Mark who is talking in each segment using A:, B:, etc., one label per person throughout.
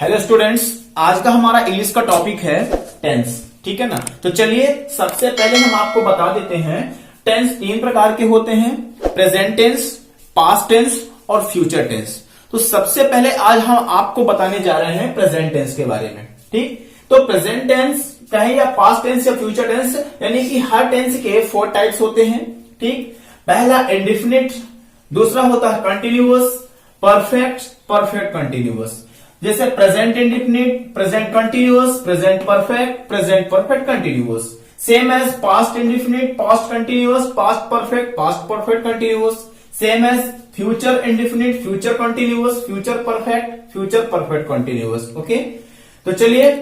A: Hello students, आज का हमारा इंग्लिश का टॉपिक है टेंस। ठीक है ना। तो चलिए सबसे पहले हम आपको बता देते हैं टेंस तीन प्रकार के होते हैं, प्रेजेंट टेंस, पास्ट टेंस और फ्यूचर टेंस। तो सबसे पहले आज हम आपको बताने जा रहे हैं प्रेजेंट टेंस के बारे में। ठीक, तो प्रेजेंट टेंस कहें या पास्ट टेंस या फ्यूचर टेंस, यानी कि हर टेंस के 4 टाइप्स होते हैं। ठीक, पहला इंडिफिनिट, दूसरा होता है कंटिन्यूअस, परफेक्ट, परफेक्ट कंटिन्यूअस। जैसे present indefinite, present continuous, present perfect, present perfect continuous. Same as past indefinite, past continuous, past perfect, past perfect continuous. Same as future indefinite, future continuous, future perfect, future perfect continuous. Okay, तो चलिए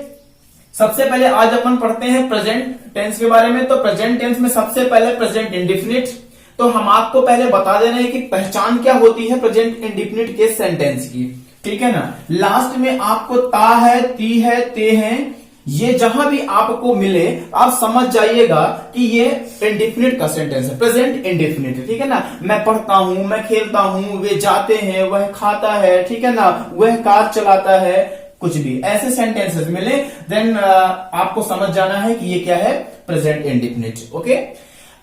A: सबसे पहले आज अपन पढ़ते हैं present tense के बारे में। तो प्रेजेंट टेंस में सबसे पहले प्रेजेंट इंडिफिनिट। तो हम आपको पहले बता दे रहे हैं कि पहचान क्या होती है प्रेजेंट इंडिफिनिट के सेंटेंस की। ठीक है ना। लास्ट में आपको ता है, ती है, ते हैं, ये जहां भी आपको मिले आप समझ जाइएगा कि ये इंडिफिनिट का सेंटेंस है, प्रेजेंट इंडिफिनिट है। ठीक है ना। मैं पढ़ता हूं, मैं खेलता हूं, वे जाते हैं, वह खाता है, ठीक है ना, वह कार चलाता है, कुछ भी ऐसे सेंटेंसेस मिले देन आपको समझ जाना है कि ये क्या है, प्रेजेंट इंडिफिनिट। ओके,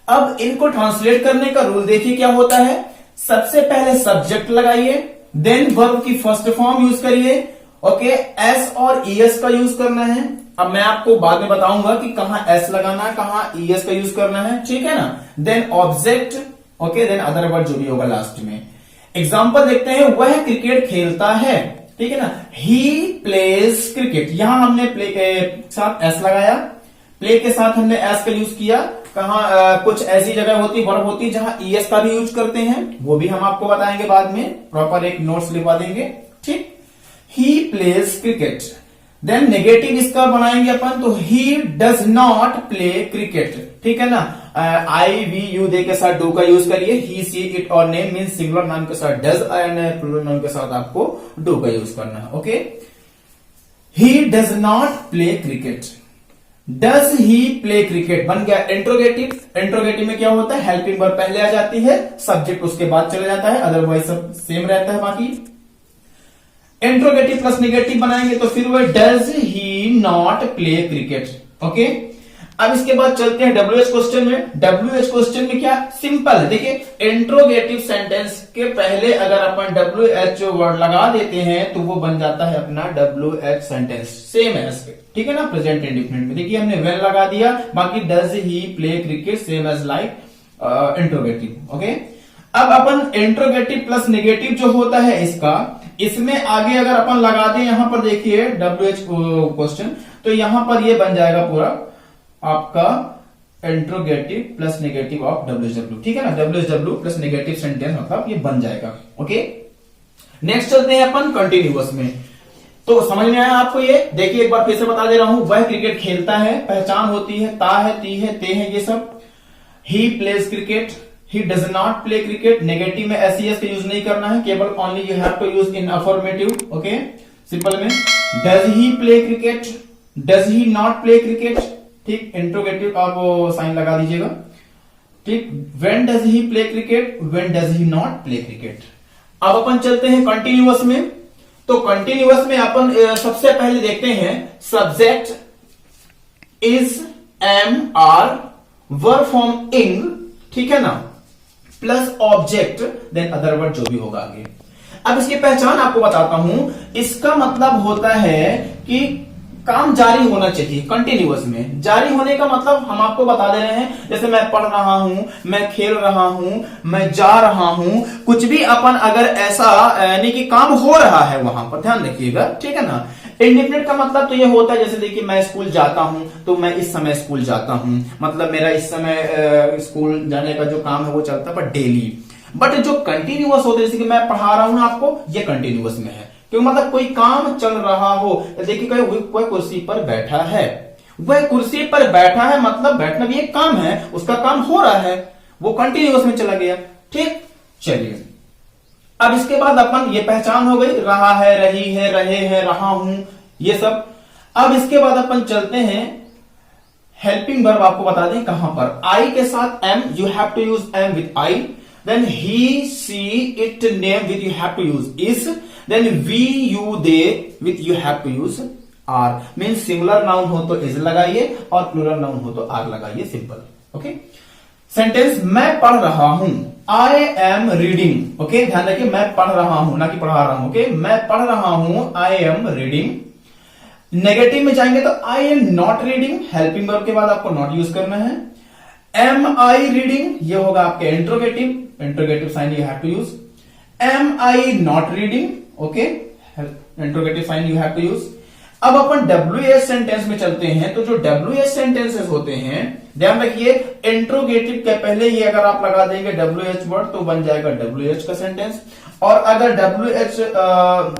A: अब इनको ट्रांसलेट करने का रूल देखिए क्या होता है। सबसे पहले सब्जेक्ट लगाइए, देन वर्ब की फर्स्ट फॉर्म यूज करिए। ओके, एस और ईएस का यूज करना है। अब मैं आपको बाद में बताऊंगा कि कहां एस लगाना है, कहां ईएस का यूज करना है। ठीक है ना। Then object, okay, then other word जो भी होगा लास्ट में। एग्जाम्पल देखते हैं, वह क्रिकेट खेलता है। ठीक है ना। ही प्लेज क्रिकेट, यहां हमने प्ले के साथ एस लगाया, प्ले के साथ हमने एस का यूज किया। कहा कुछ ऐसी जगह होती, वर्ब होती जहां ईएस का भी यूज करते हैं, वो भी हम आपको बताएंगे बाद में, प्रॉपर एक नोट्स लिखवा देंगे। ठीक, he plays cricket. Then negative इसका बनाएंगे अपन, तो he does not play cricket. ठीक है ना। आई वी यू दे के साथ डू का यूज करिए। ही सी इट और नेम मीन सिंगुलर नाउन के साथ डज एंड प्लूरल नाउन के साथ आपको डू का यूज करना है। Okay, he does not play cricket. Does he play cricket बन गया इंट्रोगेटिव। इंट्रोगेटिव में क्या होता है, हेल्पिंग वर्ब पहले आ जाती है, सब्जेक्ट उसके बाद चला जाता है, अदरवाइज सब सेम रहता है बाकी। इंट्रोगेटिव प्लस नेगेटिव बनाएंगे तो फिर वह does he not play cricket. Okay, अब इसके बाद चलते हैं WH क्वेश्चन में। WH क्वेश्चन में क्या सिंपल है, देखिए इंट्रोगेटिव सेंटेंस के पहले अगर अपन WH वर्ड लगा देते हैं तो वो बन जाता है अपना WH सेंटेंस, सेम एज। ठीक है ना। प्रेजेंट इंडिफिनिट में देखिए हमने वेल लगा दिया, बाकी does he play cricket same as like interrogative. Okay, अब अपन इंट्रोगेटिव प्लस नेगेटिव जो होता है इसमें आगे अगर अपन लगा दें, यहां पर देखिए WH क्वेश्चन, तो यहां पर ये बन जाएगा पूरा आपका interrogative plus negative of WHW। ठीक है ना। WHW प्लस नेगेटिव सेंटेंस मतलब ये बन जाएगा। ओके, नेक्स्ट चलते हैं अपन कंटिन्यूअस में। तो समझ में आया आपको ये, देखिए एक बार फिर से बता दे रहा हूं, वह क्रिकेट खेलता है, पहचान होती है, ता है, ती है, ते है, ये सब। He plays cricket, he does not play cricket. Negative में एस का यूज नहीं करना है, केवल only you have to use in affirmative. Okay, simple में does he play cricket, does he not play cricket. ठीक, इंट्रोगेटिव आप साइन लगा दीजिएगा। ठीक, when does he play cricket, when does he not play cricket. अब अपन चलते हैं कंटिन्यूअस में। तो कंटिन्यूअस में अपन सबसे पहले देखते हैं subject is, am, are, verb form ing, ठीक है ना, plus object, then other word जो भी होगा आगे। अब इसकी पहचान आपको बताता हूं। इसका मतलब होता है कि काम जारी होना चाहिए। कंटिन्यूअस में जारी होने का मतलब हम आपको बता दे रहे हैं, जैसे मैं पढ़ रहा हूं, मैं खेल रहा हूं, मैं जा रहा हूं, कुछ भी अपन अगर ऐसा यानी कि काम हो रहा है वहां पर, ध्यान रखिएगा। ठीक है ना। इंडिफिनिट का मतलब तो ये होता है, जैसे देखिए मैं स्कूल जाता हूं, तो मैं इस समय स्कूल जाता हूं, मतलब मेरा इस समय स्कूल जाने का जो काम है वो चलता है पर डेली। बट जो कंटिन्यूअस होता है, जैसे कि मैं पढ़ा रहा हूं आपको, ये कंटिन्यूअस में है, क्यों, मतलब कोई काम चल रहा हो। देखिए वह कुर्सी पर बैठा है, वह कुर्सी पर बैठा है मतलब बैठना भी एक काम है, उसका काम हो रहा है, वो कंटिन्यूअस में चला गया। ठीक, चलिए अब इसके बाद अपन ये पहचान हो गई, रहा है, रही है, रहे हैं, रहा हूं, ये सब। अब इसके बाद अपन चलते हैं हेल्पिंग वर्ब। आपको बता दें कहां पर, आई के साथ am, you have to use am with I. Then he she it name with you have to use is. Then we you they with you have to use are. Mean singular noun हो तो is लगाइए और plural noun हो तो are लगाइए, simple. Okay, sentence मैं पढ़ रहा हूं, आई एम रीडिंग। ओके, ध्यान रखिए, मैं पढ़ रहा हूं ना कि पढ़ा रहा हूं। ओके, मैं पढ़ रहा हूं, आई एम रीडिंग। नेगेटिव में जाएंगे तो I am not reading, helping verb के बाद आपको नॉट यूज करना है। एम आई रीडिंग, ये होगा आपके interrogative, interrogative sign you have to use. Am I not reading, okay, interrogative sign you have to use. अब अपन WH सेंटेंस में चलते हैं, तो जो WH सेंटेंसेस होते हैं, ध्यान रखिए, इंट्रोगेटिव के पहले ही अगर आप लगा देंगे WH वर्ड तो बन जाएगा WH का सेंटेंस। और अगर WH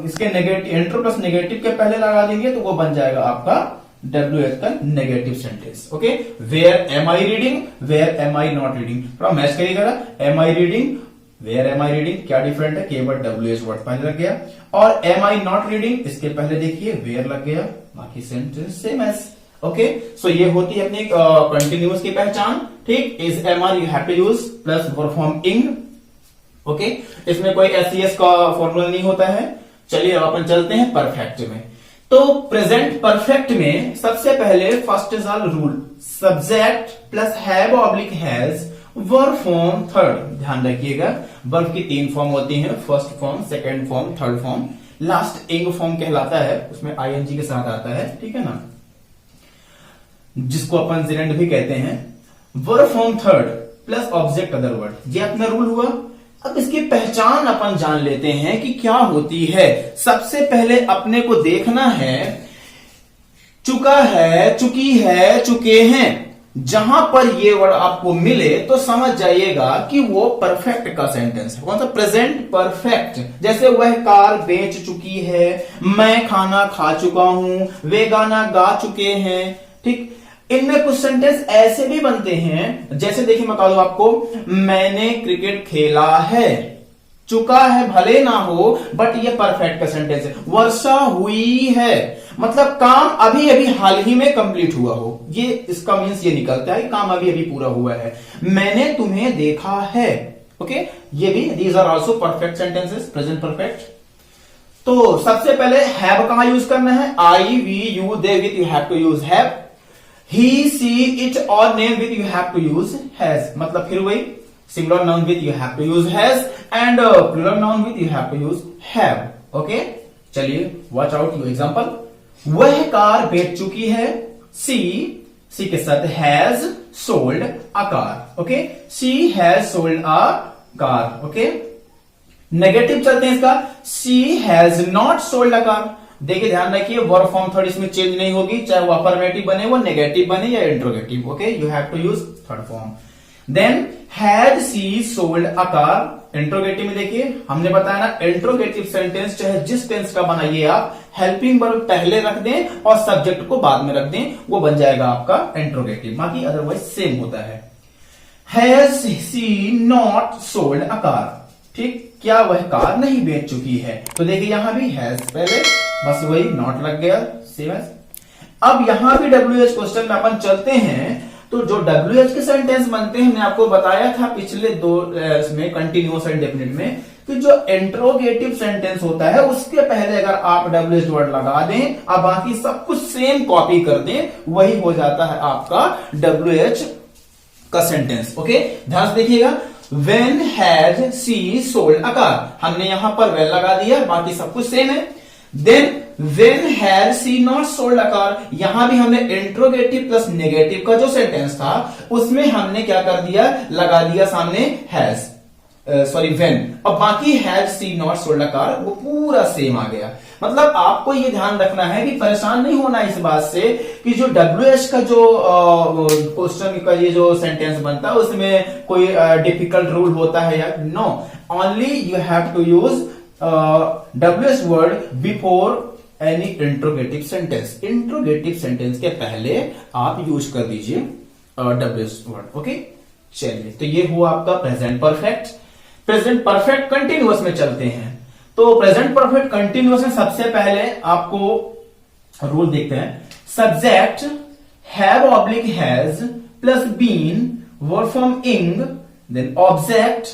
A: इसके नेगेटिव, इंट्रो प्लस नेगेटिव के पहले लगा देंगे तो वो बन जाएगा आपका WH का negative sentence. Okay, where am I reading, where am I not reading, थोड़ा मैच करिएगा। Am I reading, where am I reading, क्या डिफरेंट है, केवल WH वर्ड पहले लग गया। और एम आई नॉट रीडिंग, इसके पहले देखिए वेयर लग गया, बाकी sentence same as. Okay, so ये होती है अपनी कंटिन्यूअस की पहचान। ठीक, is am are you have to use plus verb form ing. Okay, इसमें कोई SES का फॉर्मूला नहीं होता है। चलिए अब अपन चलते हैं परफेक्ट में। तो प्रेजेंट परफेक्ट में सबसे पहले first is all rule, subject plus have oblique has, verb form third. ध्यान रखिएगा, वर्ब की 3 फॉर्म होती हैं, first form, second form, third form. Last इंग फॉर्म कहलाता है, उसमें ING के साथ आता है, ठीक है ना, जिसको अपन जेरेंड भी कहते हैं। Verb form third plus object other word, ये अपना रूल हुआ। अब इसकी पहचान अपन जान लेते हैं कि क्या होती है। सबसे पहले अपने को देखना है, चुका है, चुकी है, चुके हैं, जहां पर ये वर्ड आपको मिले तो समझ जाइएगा कि वो परफेक्ट का सेंटेंस है। कौन सा, प्रेजेंट परफेक्ट। जैसे वह कार बेच चुकी है, मैं खाना खा चुका हूं, वे गाना गा चुके हैं। ठीक, इनमें कुछ सेंटेंस ऐसे भी बनते हैं, जैसे देखिए मैं बता दूं आपको, मैंने क्रिकेट खेला है। चुका है भले ना हो, बट ये परफेक्ट का सेंटेंस है। वर्षा हुई है, मतलब काम अभी अभी हाल ही में कंप्लीट हुआ हो, ये इसका मीन्स ये निकलता है, काम अभी अभी पूरा हुआ है। मैंने तुम्हें देखा है। ओके, ये भी, these are also perfect sentences, present perfect. तो सबसे पहले हैव कहां यूज करना है, I we you they with you have to use have. He she it और name with you have to use has, मतलब फिर वही, singular noun with you have to use has and plural noun with you have to use have. Okay, चलिए watch out your example. वह car बेच चुकी है, she के साथ has sold a car. Okay, she has sold a car. Okay, negative चलते हैं इसका, she has not sold a car. देखिए ध्यान रखिए, वर्ब फॉर्म थर्ड इसमें चेंज नहीं होगी, चाहे वो अफर्मेटिव बने, वो नेगेटिव बने या interrogative. Okay, you have to use third form. Then had she sold a car, interrogative में देखिए हमने बताया ना, इंट्रोगेटिव सेंटेंस चाहे जिस टेंस का बनाइए आप, हेल्पिंग वर्ब पहले रख दें और सब्जेक्ट को बाद में रख दें, वो बन जाएगा आपका इंट्रोगेटिव, बाकी अदरवाइज सेम होता है। Has she not sold a car, ठीक, क्या वह कार नहीं बेच चुकी है, तो देखिए यहां भी हैज पहले, बस वही नॉट लग गया, सेम एज। अब यहां भी WH क्वेश्चन में अपन चलते हैं, तो जो WH के सेंटेंस बनते हैं, हमने आपको बताया था पिछले 2 में, कंटिन्यूअस एंड डेफिनिट में, कि जो इंट्रोगेटिव सेंटेंस होता है उसके पहले अगर आप WH वर्ड लगा दें और बाकी सब कुछ सेम कॉपी कर दें, वही हो जाता है आपका WH का सेंटेंस। ओके, ध्यान से देखिएगा, When has she sold a car, हमने यहां पर when लगा दिया, बाकी सब कुछ सेम है। Then when has she not sold a car, यहां भी हमने इंट्रोगेटिव प्लस नेगेटिव का जो सेंटेंस था उसमें हमने क्या कर दिया, लगा दिया सामने हैज, सॉरी when, और बाकी has she not sold a car, वो पूरा सेम आ गया। मतलब आपको ये ध्यान रखना है कि परेशान नहीं होना इस बात से कि जो WH का जो क्वेश्चन का ये जो सेंटेंस बनता है उसमें कोई डिफिकल्ट रूल होता है या no, only you have to use WH word before any interrogative sentence. Interrogative sentence के पहले आप यूज कर दीजिए WH वर्ड। ओके, चलिए, तो ये हुआ आपका present perfect. Present perfect continuous में चलते हैं, तो प्रेजेंट परफेक्ट कंटिन्यूअस में सबसे पहले आपको रूल देखते हैं, subject have oblique has plus been, verb form ing, then object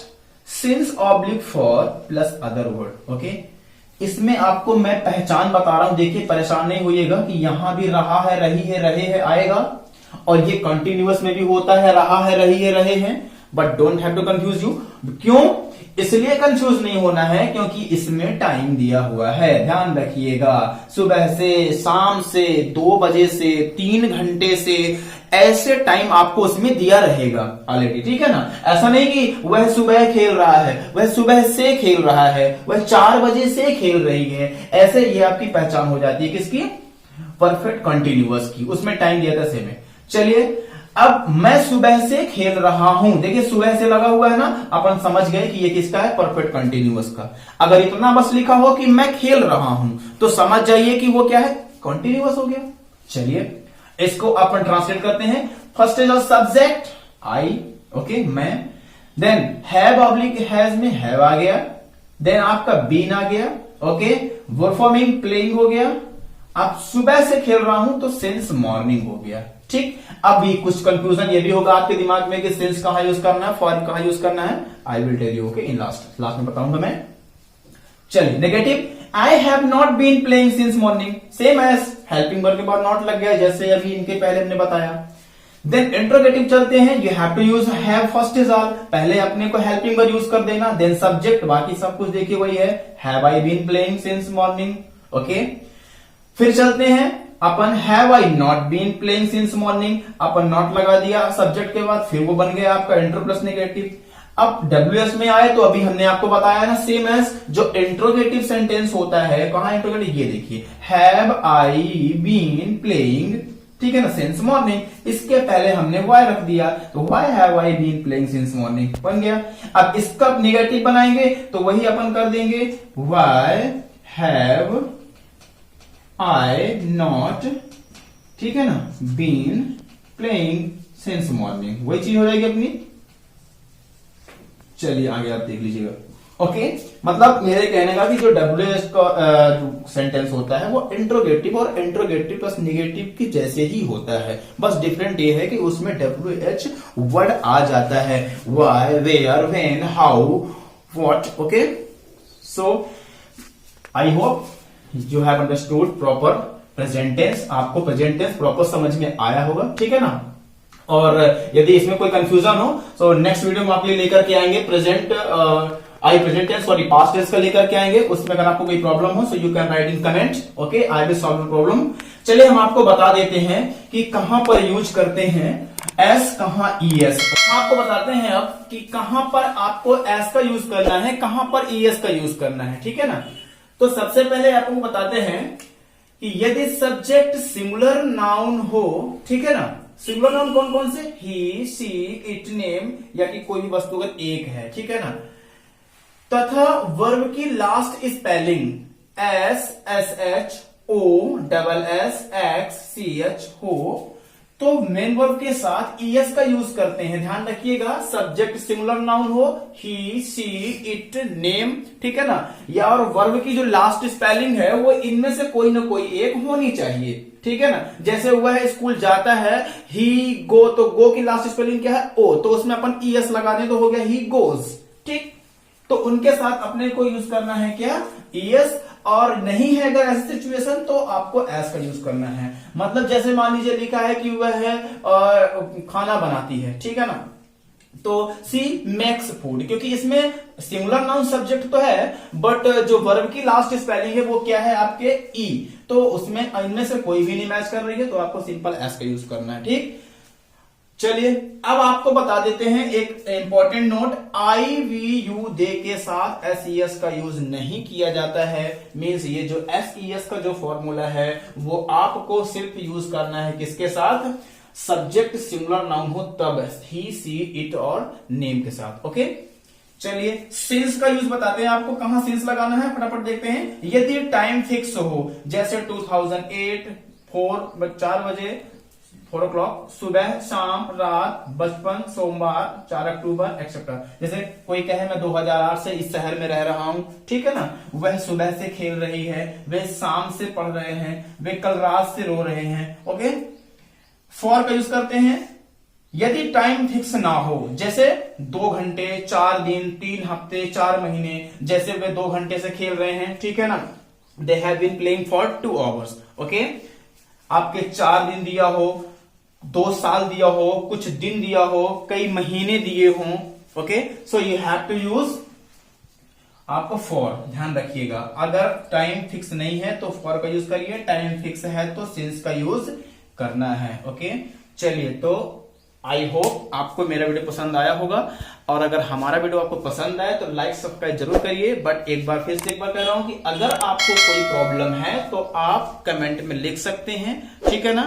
A: since oblique for plus other word. Okay, इसमें आपको मैं पहचान बता रहा हूं, देखिए परेशान नहीं होइएगा कि यहां भी रहा है, रही है, रहे हैं आएगा, और ये कंटिन्यूअस में भी होता है, रहा है, रही है, रहे हैं, but don't have to confuse you. क्यों? इसलिए कंफ्यूज नहीं होना है क्योंकि इसमें टाइम दिया हुआ है, ध्यान रखिएगा। सुबह से, शाम से, 2 बजे से, 3 घंटे से, ऐसे टाइम आपको उसमें दिया रहेगा ऑलरेडी, ठीक है ना। ऐसा नहीं कि वह सुबह खेल रहा है, वह सुबह से खेल रहा है, वह 4 बजे से खेल रही है, ऐसे ये आपकी पहचान हो जाती है किसकी? परफेक्ट कंटिन्यूअस की। उसमें टाइम दिया था सेम है। चलिए, अब मैं सुबह से खेल रहा हूं, देखिए सुबह से लगा हुआ है ना, अपन समझ गए कि ये किसका है? परफेक्ट कंटिन्यूअस का। अगर इतना बस लिखा हो कि मैं खेल रहा हूं तो समझ जाइए कि वो क्या है? कंटिन्यूअस हो गया। चलिए इसको अपन ट्रांसलेट करते हैं। First is subject I, okay मैं, देन हैव ऑब्लिक हैज में हैव आ गया, देन आपका बीन आ गया, ओके, वर्ब फॉर्मिंग प्लेइंग हो गया। अब सुबह से खेल रहा हूं तो सिंस मॉर्निंग हो गया, ठीक। अब ये कुछ कंफ्यूजन ये भी होगा आपके दिमाग में कि सिंस कहां यूज करना है, फॉर कहां यूज करना है। I will tell you, okay, in last में बताऊंगा मैं। चलिए negative, I have not been playing since morning, same as helping verb के बाद नॉट लग गया जैसे अभी इनके पहले हमने बताया। देन इंट्रोगेटिव चलते हैं, you have to use have first is all, पहले अपने को हेल्पिंग वर्ब यूज कर देना, देन सब्जेक्ट, बाकी सब कुछ देखिए वही है, have I been playing since morning, okay. फिर चलते हैं अपन, have I not been playing since morning, अपन नॉट लगा दिया सब्जेक्ट के बाद, फिर वो बन गया आपका इंट्रो प्लस नेगेटिव। अब WS में आए तो अभी हमने आपको बताया ना, सेम एज जो इंट्रोगेटिव सेंटेंस होता है, कहां इंट्रोगेटिव, ये देखिए, हैव आई बीन प्लेइंग, ठीक है ना, सिंस मॉर्निंग, इसके पहले हमने वाई रख दिया तो why have I been playing since morning बन गया। अब इसका नेगेटिव बनाएंगे तो वही अपन कर देंगे, वाई हैव आई नॉट, ठीक है ना, बीन प्लेइंग सिंस मॉर्निंग, वही चीज हो जाएगी अपनी। चलिए आगे आप देख लीजिएगा, ओके। मतलब मेरे कहने का कि जो WS का सेंटेंस होता है वो इंट्रोगेटिव और इंट्रोगेटिव प्लस नेगेटिव की जैसे ही होता है, बस डिफरेंट ये है कि उसमें WH वर्ड आ जाता है, why, where, when, how, what, okay. So I hope you have understood proper present tense, आपको प्रेजेंट टेंस प्रॉपर समझ में आया होगा, ठीक है ना। और यदि इसमें कोई कंफ्यूजन हो तो नेक्स्ट वीडियो में आप ये लेकर के आएंगे, present tense sorry past tense का लेकर के आएंगे। उसमें अगर आपको कोई प्रॉब्लम हो so you can write in comment, okay, I will solve the problem. चलिए हम आपको बता देते हैं कि कहां पर यूज करते हैं एस, कहां ES। आपको बताते हैं अब कि कहां पर आपको एस का यूज करना है, कहां पर ES का यूज करना है, ठीक है ना। तो सबसे पहले आपको बताते हैं कि यदि सब्जेक्ट सिंगुलर नाउन हो, ठीक है ना, सिंगुलर नाउन कौन कौन से, ही, शी, इट, नेम, या कि कोई भी वस्तुगत एक है, ठीक है ना, तथा वर्ब की लास्ट स्पेलिंग SSH, हो तो मेन वर्ब के साथ ES का यूज करते हैं। ध्यान रखिएगा, सब्जेक्ट सिंगुलर नाउन हो, ही, शी, इट, नेम, ठीक है ना, या और वर्ब की जो लास्ट स्पेलिंग है वो इनमें से कोई ना कोई एक होनी चाहिए, ठीक है ना। जैसे वह स्कूल जाता है, ही गो, तो गो की लास्ट स्पेलिंग क्या है, ओ, तो उसमें अपन ES लगा दें तो हो गया ही गोज, ठीक। तो उनके साथ अपने को यूज करना है क्या, ES, और नहीं है अगर ऐसी सिचुएशन तो आपको एस का यूज करना है। मतलब जैसे मान लीजिए लिखा है कि वह है खाना बनाती है, ठीक है ना, तो सी मेक्स फूड, क्योंकि इसमें सिंगुलर नाउन सब्जेक्ट तो है बट जो वर्ब की लास्ट स्पेलिंग है वो क्या है आपके ई, तो उसमें इनमें से कोई भी नहीं मैच कर रही है तो आपको सिंपल एस का यूज करना है, ठीक। चलिए अब आपको बता देते हैं एक इंपॉर्टेंट नोट, IVU दे के साथ SES का यूज नहीं किया जाता है। मींस ये जो SES का जो फॉर्मूला है वो आपको सिर्फ यूज करना है किसके साथ, सब्जेक्ट सिंगुलर नाउन हो तब, ही, सी, इट और नेम के साथ, ओके। चलिए सिंस का यूज बताते हैं आपको, कहां सिंस लगाना है फटाफट देखते हैं। यदि टाइम फिक्स हो, जैसे 2008 4 बजे 4 o'clock, सुबह, शाम, रात, बचपन, सोमवार, 4 अक्टूबर एक्सेट्रा। जैसे कोई कहे मैं 2008 से इस शहर में रह रहा हूं, ठीक है ना, वह सुबह से खेल रही है, वे शाम से पढ़ रहे हैं, वे कल रात से रो रहे हैं, ओके। फॉर का यूज करते हैं, यदि टाइम फिक्स ना हो, जैसे 2 घंटे, 4 दिन, 3 हफ्ते, 4 महीने, जैसे वे 2 घंटे से खेल रहे हैं, ठीक है ना, they have been playing for 2 hours, okay. आपके 4 दिन दिया हो, 2 साल दिया हो, कुछ दिन दिया हो, कई महीने दिए हों, okay, so you have to use आपको फॉर, ध्यान रखिएगा। अगर टाइम फिक्स नहीं है तो फॉर का यूज करिए, टाइम फिक्स है तो सिंस का यूज करना है, ओके। चलिए, तो आई होप आपको मेरा वीडियो पसंद आया होगा, और अगर हमारा वीडियो आपको पसंद आए तो लाइक सब्सक्राइब जरूर करिए। बट एक बार फिर से एक बार कह रहा हूं कि अगर आपको कोई प्रॉब्लम है तो आप कमेंट में लिख सकते हैं, ठीक है ना।